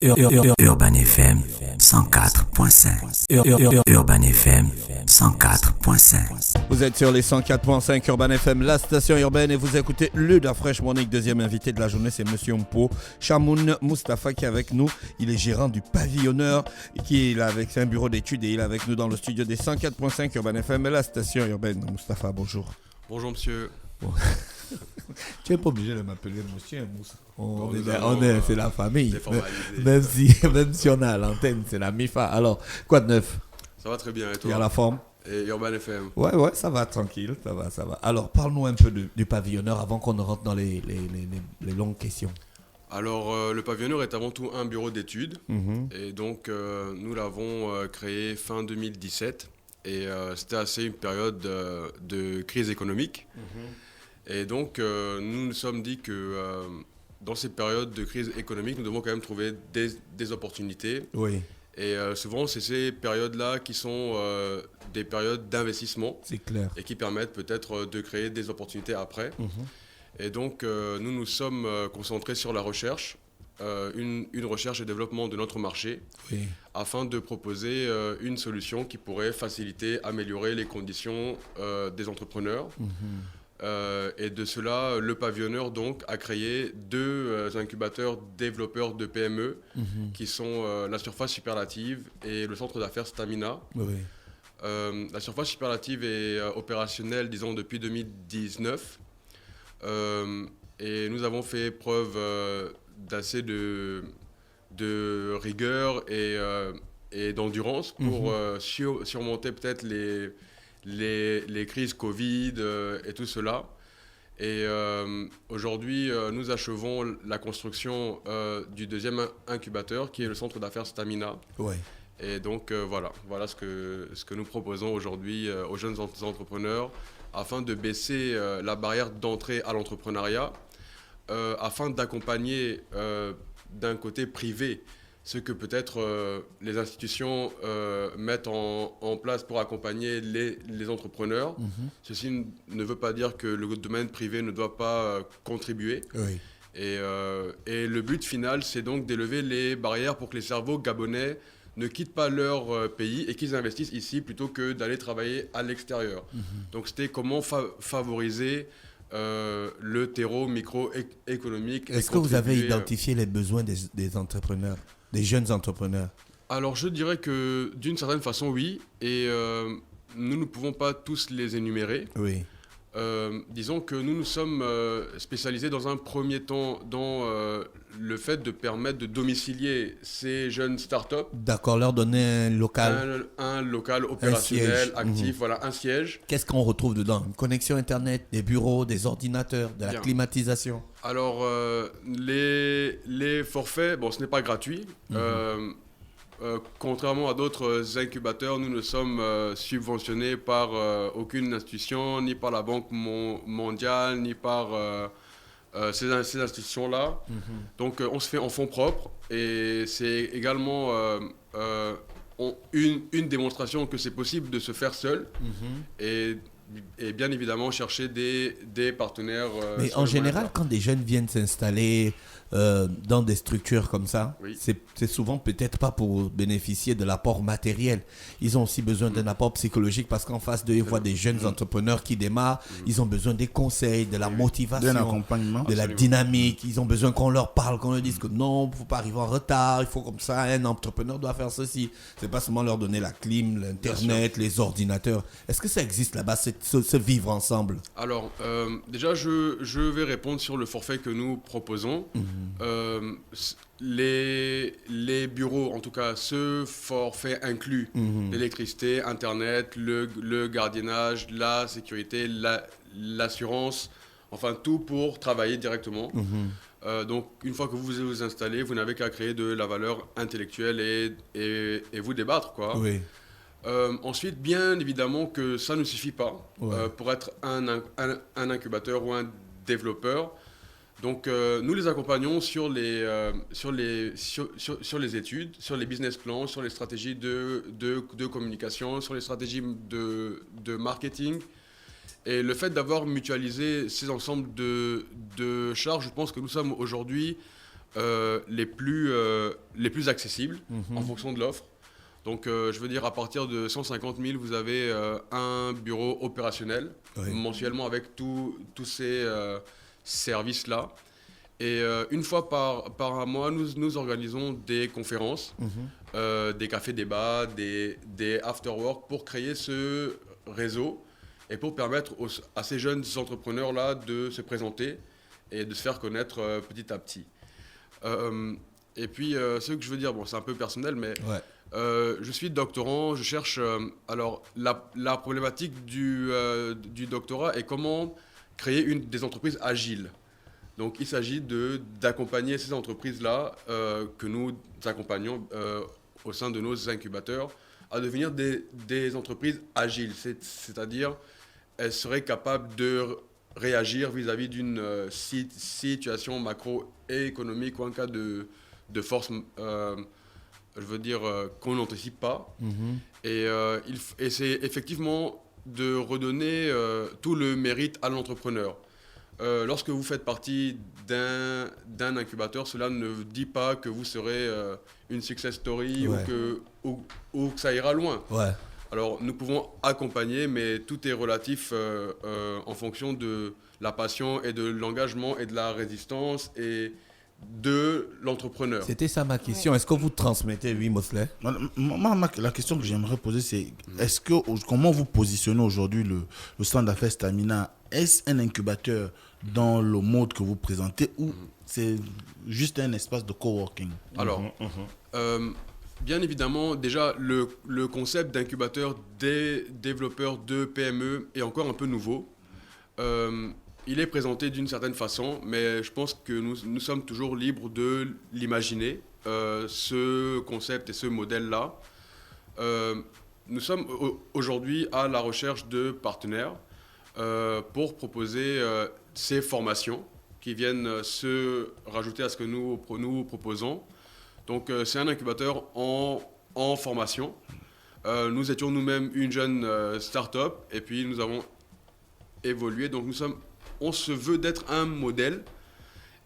Urban FM 104.5. Urban FM 104.5. Vous êtes sur les 104.5 Urban FM, la station urbaine, et vous écoutez le Da Fresh Morning. Deuxième invité de la journée, c'est Monsieur Mpo Chamoun Moustapha qui est avec nous. Il est gérant du Pavillonneur, qui est là avec un bureau d'études, et il est avec nous dans le studio des 104.5 Urban FM, la station urbaine. Moustapha, bonjour. Bonjour monsieur. Bon. Tu n'es pas obligé de m'appeler monsieur Moussa. On est, c'est la famille. Même si on est à l'antenne, c'est la MIFA. Alors, quoi de neuf? Ça va très bien, et toi? Il y a la forme? Et Urban FM. Ouais, ça va, tranquille, ça va. Alors, parle-nous un peu du Pavillonneur avant qu'on ne rentre dans les longues questions. Alors, le Pavillonneur est avant tout un bureau d'études. Et donc, nous l'avons créé fin 2017. Et c'était assez une période de crise économique. Et donc, nous nous sommes dit que dans cette période de crise économique, nous devons quand même trouver des opportunités. Oui. Et souvent, c'est ces périodes-là qui sont des périodes d'investissement. C'est clair. Et qui permettent peut-être de créer des opportunités après. Et donc, nous nous sommes concentrés sur la recherche, une recherche et développement de notre marché, afin de proposer une solution qui pourrait faciliter, améliorer les conditions des entrepreneurs. Et de cela, le Pavillonneur donc a créé deux incubateurs développeurs de PME qui sont la Surface Superlative et le centre d'affaires Stamina. La Surface Superlative est opérationnelle, disons, depuis 2019. Et nous avons fait preuve d'assez de rigueur et d'endurance pour surmonter peut-être les crises Covid et tout cela. Et aujourd'hui, nous achevons la construction du deuxième incubateur qui est le centre d'affaires Stamina. Et donc voilà ce que nous proposons aujourd'hui aux jeunes entrepreneurs afin de baisser la barrière d'entrée à l'entrepreneuriat, afin d'accompagner d'un côté privé ce que peut-être les institutions mettent en place pour accompagner les entrepreneurs. Ceci ne veut pas dire que le domaine privé ne doit pas contribuer. Et le but final, c'est donc d'élever les barrières pour que les cerveaux gabonais ne quittent pas leur pays et qu'ils investissent ici plutôt que d'aller travailler à l'extérieur. Donc c'était comment favoriser le terreau microéconomique. Est-ce que vous avez identifié les besoins des entrepreneurs, des jeunes entrepreneurs? Alors, je dirais que d'une certaine façon, oui. Et nous ne pouvons pas tous les énumérer. Disons que nous nous sommes spécialisés dans un premier temps dans le fait de permettre de domicilier ces jeunes startups. D'accord, leur donner un local. Un local opérationnel, actif, voilà, un siège. Qu'est-ce qu'on retrouve dedans? Une connexion Internet, des bureaux, des ordinateurs, de la climatisation? Alors, les forfaits, bon, ce n'est pas gratuit. Contrairement à d'autres incubateurs, nous ne sommes subventionnés par aucune institution, ni par la Banque mondiale, ni par ces institutions-là. Donc on se fait en fonds propres, et c'est également une démonstration que c'est possible de se faire seul. Et bien évidemment chercher des partenaires. Mais en général, quand des jeunes viennent s'installer dans des structures comme ça, c'est souvent peut-être pas pour bénéficier de l'apport matériel. Ils ont aussi besoin d'un apport psychologique, parce qu'en face d'eux, ils voient des jeunes entrepreneurs qui démarrent. Ils ont besoin des conseils, de la motivation, d'un accompagnement, de la dynamique. Ils ont besoin qu'on leur parle, qu'on leur dise que non, il ne faut pas arriver en retard, il faut comme ça, un entrepreneur doit faire ceci. C'est pas seulement leur donner la clim, l'internet, les ordinateurs. Est-ce que ça existe là-bas, ce vivre ensemble? Alors, déjà, je vais répondre sur le forfait que nous proposons. Les bureaux, en tout cas, ce forfait inclut l'électricité, Internet, le gardiennage, la sécurité, l'assurance, enfin tout pour travailler directement. Donc, une fois que vous vous installez, vous n'avez qu'à créer de la valeur intellectuelle et vous débattre, quoi. Ensuite, bien évidemment que ça ne suffit pas pour être un incubateur ou un développeur. Donc, nous les accompagnons sur les études, sur les business plans, sur les stratégies de communication, sur les stratégies de marketing. Et le fait d'avoir mutualisé ces ensembles de charges, je pense que nous sommes aujourd'hui les plus accessibles en fonction de l'offre. Donc, je veux dire, à partir de 150 000, vous avez un bureau opérationnel mensuellement avec tous ces services-là. Et une fois par mois, nous organisons des conférences, des cafés-débats, des after-work pour créer ce réseau et pour permettre à ces jeunes entrepreneurs-là de se présenter et de se faire connaître petit à petit. Et puis, ce que je veux dire, bon, c'est un peu personnel, mais je suis doctorant, je cherche... alors, la problématique du doctorat est comment créer des entreprises agiles. Donc, il s'agit d'accompagner ces entreprises-là que nous accompagnons au sein de nos incubateurs à devenir des entreprises agiles. C'est-à-dire, elles seraient capables de réagir vis-à-vis d'une situation macroéconomique ou en cas de force, je veux dire, qu'on n'anticipe pas. Et c'est effectivement de redonner tout le mérite à l'entrepreneur. Lorsque vous faites partie d'un incubateur, cela ne dit pas que vous serez une success story ou que ça ira loin. Alors, nous pouvons accompagner, mais tout est relatif en fonction de la passion et de l'engagement et de la résistance et de l'entrepreneur. C'était ça ma question. Est-ce que vous transmettez, oui, Mosley? Moi, la question que j'aimerais poser, c'est comment vous positionnez aujourd'hui le centre d'affaires Stamina? Est-ce un incubateur dans le mode que vous présentez ou c'est juste un espace de coworking? Alors, bien évidemment, déjà, le concept d'incubateur des développeurs de PME est encore un peu nouveau. Il est présenté d'une certaine façon, mais je pense que nous sommes toujours libres de l'imaginer, ce concept et ce modèle-là. Nous sommes aujourd'hui à la recherche de partenaires pour proposer ces formations qui viennent se rajouter à ce que nous proposons. Donc, c'est un incubateur en formation. Nous étions nous-mêmes une jeune start-up et puis nous avons évolué. Donc, on se veut d'être un modèle.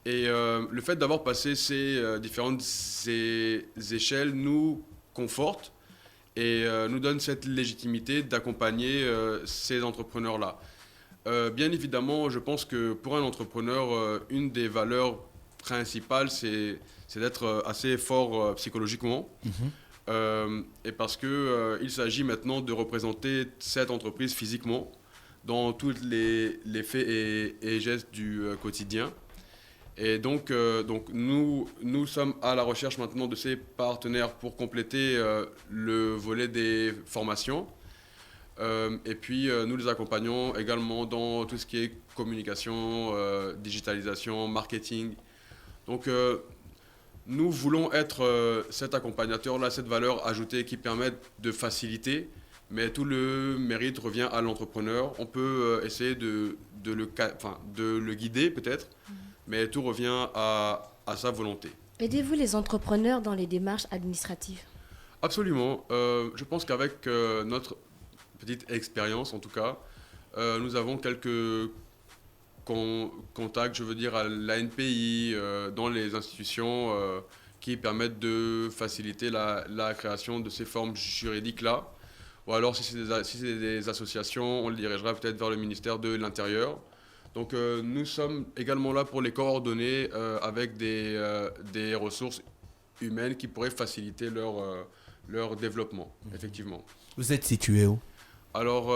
Et le fait d'avoir passé ces différentes échelles nous conforte et nous donne cette légitimité d'accompagner ces entrepreneurs-là. Bien évidemment, je pense que pour un entrepreneur, une des valeurs principales, c'est d'être assez fort psychologiquement. Et parce qu'il s'agit maintenant de représenter cette entreprise physiquement dans tous les faits et gestes du quotidien. Et donc nous sommes à la recherche maintenant de ces partenaires pour compléter le volet des formations. Et puis nous les accompagnons également dans tout ce qui est communication, digitalisation, marketing. Donc nous voulons être cet accompagnateur-là, cette valeur ajoutée qui permet de faciliter, mais tout le mérite revient à l'entrepreneur. On peut essayer de le guider peut-être, mais tout revient à sa volonté. Aidez-vous les entrepreneurs dans les démarches administratives? Absolument. Je pense qu'avec notre petite expérience, en tout cas, nous avons quelques contacts, je veux dire, à l'ANPI, dans les institutions qui permettent de faciliter la création de ces formes juridiques-là. Ou alors, si c'est des associations, on le dirigera peut-être vers le ministère de l'Intérieur. Donc, nous sommes également là pour les coordonner avec des ressources humaines qui pourraient faciliter leur développement, effectivement. Vous êtes situé où? Alors,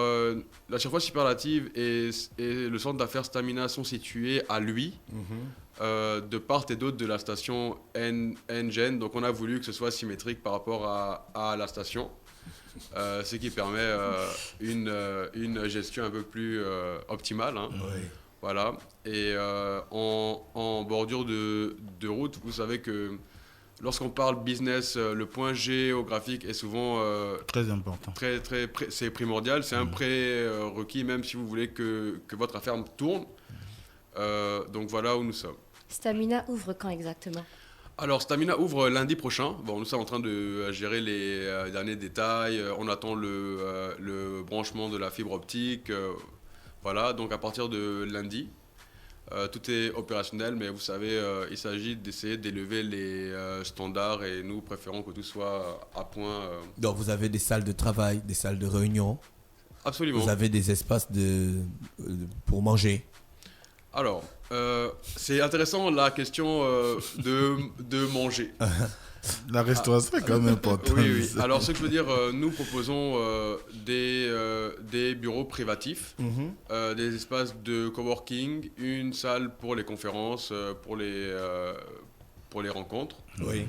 la Chaire Superlative et le centre d'affaires Stamina sont situés à Luy, de part et d'autre de la station NGen. Donc, on a voulu que ce soit symétrique par rapport à la station, ce qui permet une gestion un peu plus optimale. Hein. Oui. Voilà. Et en bordure de route, vous savez que lorsqu'on parle business, le point géographique est souvent très important. C'est primordial, c'est un prérequis même si vous voulez que votre affaire tourne. Donc voilà où nous sommes. Stamina ouvre quand exactement? Alors Stamina ouvre lundi prochain. Bon, nous sommes en train de gérer les derniers détails. On attend le branchement de la fibre optique. Voilà, donc à partir de lundi. tout est opérationnel, mais vous savez, il s'agit d'essayer d'élever les standards et nous préférons que tout soit à point. Donc vous avez des salles de travail, des salles de réunion. Absolument. Vous avez des espaces pour manger. Alors, c'est intéressant la question de manger. La restauration est quand même importante. Oui. Alors, ce que je veux dire, nous proposons des bureaux privatifs, des espaces de coworking, une salle pour les conférences, pour les rencontres. Oui.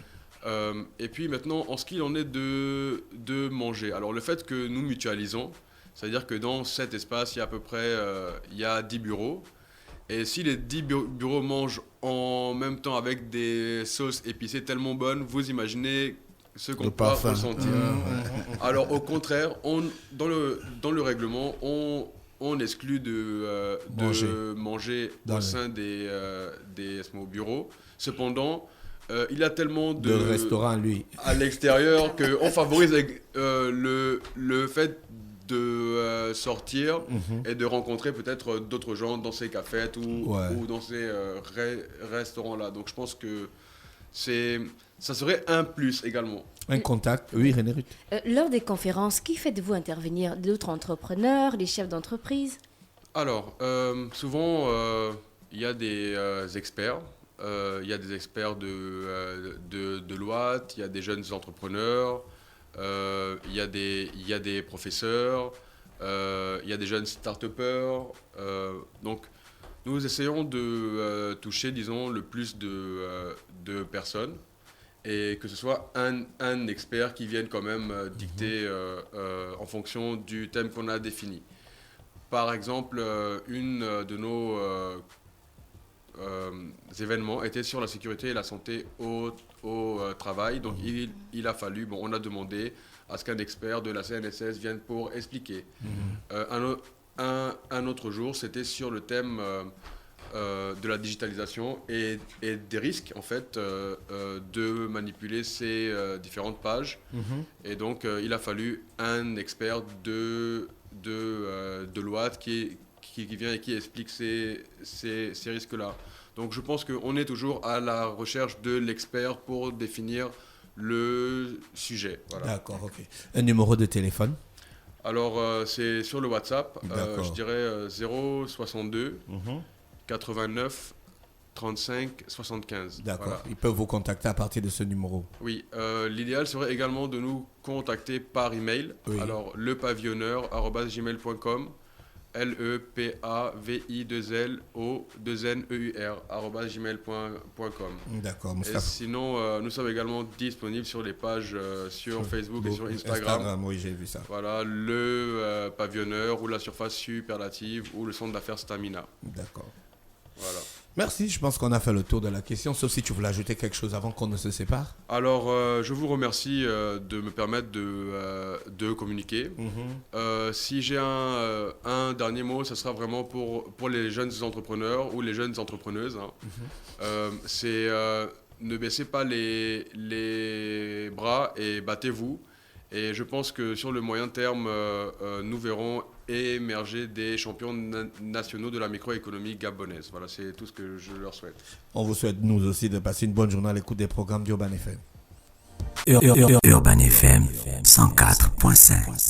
Et puis maintenant, en ce qu'il en est de manger. Alors, le fait que nous mutualisons, c'est-à-dire que dans cet espace, il y a à peu près 10 bureaux. Et si les 10 bureaux mangent en même temps avec des sauces épicées tellement bonnes, vous imaginez ce qu'on peut ressentir. Alors au contraire, dans le règlement, on exclut de manger au sein des bureaux. Cependant, il y a tellement de restaurants, lui, à l'extérieur qu'on favorise le fait de sortir et de rencontrer peut-être d'autres gens dans ces cafés ou dans ces restaurants-là. Donc je pense que ça serait un plus également. Un contact, oui, René Ruth. Lors des conférences, qui faites-vous intervenir? D'autres entrepreneurs, des chefs d'entreprise? Alors, souvent, il y a des experts. Il y a des experts de Deloitte, il y a des jeunes entrepreneurs. Il y a des professeurs, il y a des jeunes start-upers. Donc, nous essayons de toucher, disons, le plus de personnes et que ce soit un expert qui vienne quand même dicter en fonction du thème qu'on a défini. Par exemple, une de nos événements était sur la sécurité et la santé au travail. Donc il a fallu, on a demandé à ce qu'un expert de la CNSS vienne pour expliquer. Un autre jour, c'était sur le thème de la digitalisation et des risques en fait de manipuler ces différentes pages. Et donc il a fallu un expert de Deloitte qui vient et qui explique ces risques-là. Donc je pense qu'on est toujours à la recherche de l'expert pour définir le sujet. Voilà. D'accord, ok. Un numéro de téléphone? Alors c'est sur le WhatsApp, je dirais 062 89 35 75. D'accord, voilà. Ils peuvent vous contacter à partir de ce numéro. Oui, l'idéal serait également de nous contacter par email. Oui. Alors lepavillonneur@gmail.com, LEPAVILLO2NEUR@gmail.com. D'accord, Et Moustapha. sinon, nous sommes également disponibles sur les pages sur Facebook et sur Instagram. Oui, j'ai vu ça. Voilà, le pavillonneur ou la surface superlative ou le centre d'affaires Stamina. D'accord. Voilà. Merci, je pense qu'on a fait le tour de la question, sauf si tu voulais ajouter quelque chose avant qu'on ne se sépare. Alors, je vous remercie de me permettre de communiquer. Si j'ai un dernier mot, ce sera vraiment pour les jeunes entrepreneurs ou les jeunes entrepreneuses. C'est ne baissez pas les bras et battez-vous. Et je pense que sur le moyen terme, nous verrons émerger des champions nationaux de la microéconomie gabonaise. Voilà, c'est tout ce que je leur souhaite. On vous souhaite, nous aussi, de passer une bonne journée à l'écoute des programmes d'Urban FM. Urban FM 104.5.